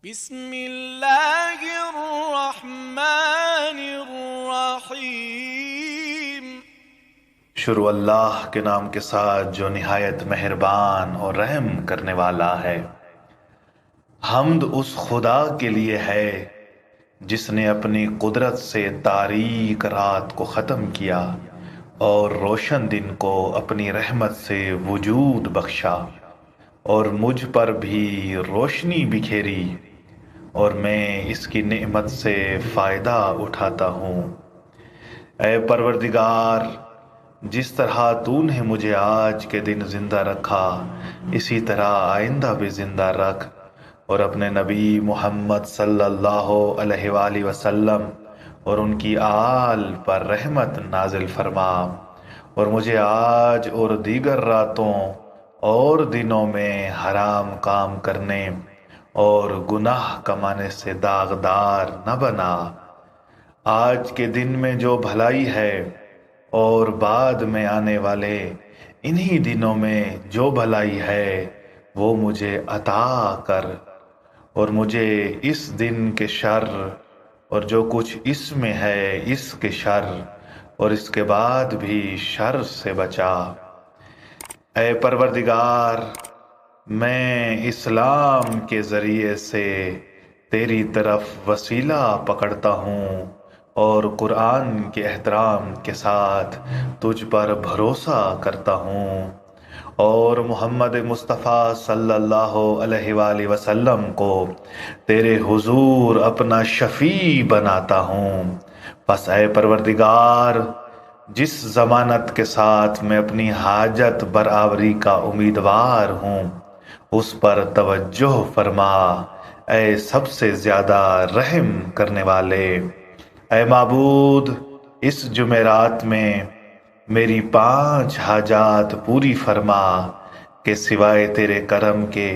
بسم اللہ الرحمن الرحیم۔ شروع اللہ کے نام کے ساتھ جو نہایت مہربان اور رحم کرنے والا ہے۔ حمد اس خدا کے لیے ہے جس نے اپنی قدرت سے تاریک رات کو ختم کیا اور روشن دن کو اپنی رحمت سے وجود بخشا، اور مجھ پر بھی روشنی بکھیری اور میں اس کی نعمت سے فائدہ اٹھاتا ہوں۔ اے پروردگار، جس طرح تو نے مجھے آج کے دن زندہ رکھا، اسی طرح آئندہ بھی زندہ رکھ، اور اپنے نبی محمد صلی اللہ علیہ وآلہ وسلم اور ان کی آل پر رحمت نازل فرما، اور مجھے آج اور دیگر راتوں اور دنوں میں حرام کام کرنے اور گناہ کمانے سے داغدار نہ بنا۔ آج کے دن میں جو بھلائی ہے اور بعد میں آنے والے انہی دنوں میں جو بھلائی ہے وہ مجھے عطا کر، اور مجھے اس دن کے شر اور جو کچھ اس میں ہے اس کے شر اور اس کے بعد بھی شر سے بچا۔ اے پروردگار، میں اسلام کے ذریعے سے تیری طرف وسیلہ پکڑتا ہوں اور قرآن کے احترام کے ساتھ تجھ پر بھروسہ کرتا ہوں، اور محمد مصطفیٰ صلی اللہ علیہ وآلہ وسلم کو تیرے حضور اپنا شفیع بناتا ہوں۔ پس اے پروردگار، جس ضمانت کے ساتھ میں اپنی حاجت برآوری کا امیدوار ہوں، اس پر توجہ فرما، اے سب سے زیادہ رحم کرنے والے۔ اے معبود، اس جمعرات میں میری 5 حاجات پوری فرما کہ سوائے تیرے کرم کے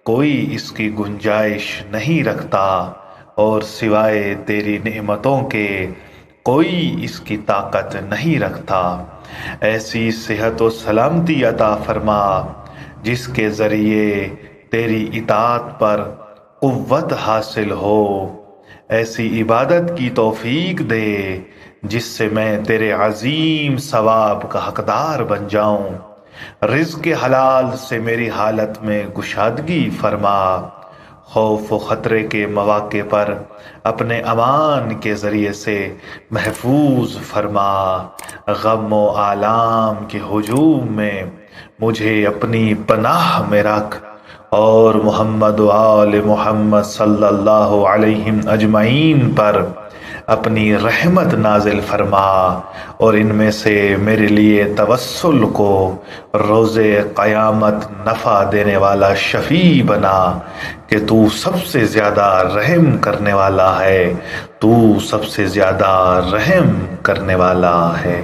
کوئی اس کی گنجائش نہیں رکھتا، اور سوائے تیری نعمتوں کے کوئی اس کی طاقت نہیں رکھتا۔ ایسی صحت و سلامتی عطا فرما جس کے ذریعے تیری اطاعت پر قوت حاصل ہو، ایسی عبادت کی توفیق دے جس سے میں تیرے عظیم ثواب کا حقدار بن جاؤں۔ رزق حلال سے میری حالت میں کشادگی فرما، خوف و خطرے کے مواقع پر اپنے امان کے ذریعے سے محفوظ فرما، غم و آلام کے ہجوم میں مجھے اپنی پناہ میں رکھ، اور محمد و آل محمد صلی اللہ علیہ اجمعین پر اپنی رحمت نازل فرما، اور ان میں سے میرے لیے توسل کو روز قیامت نفع دینے والا شفیع بنا کہ تو سب سے زیادہ رحم کرنے والا ہے، تو سب سے زیادہ رحم کرنے والا ہے۔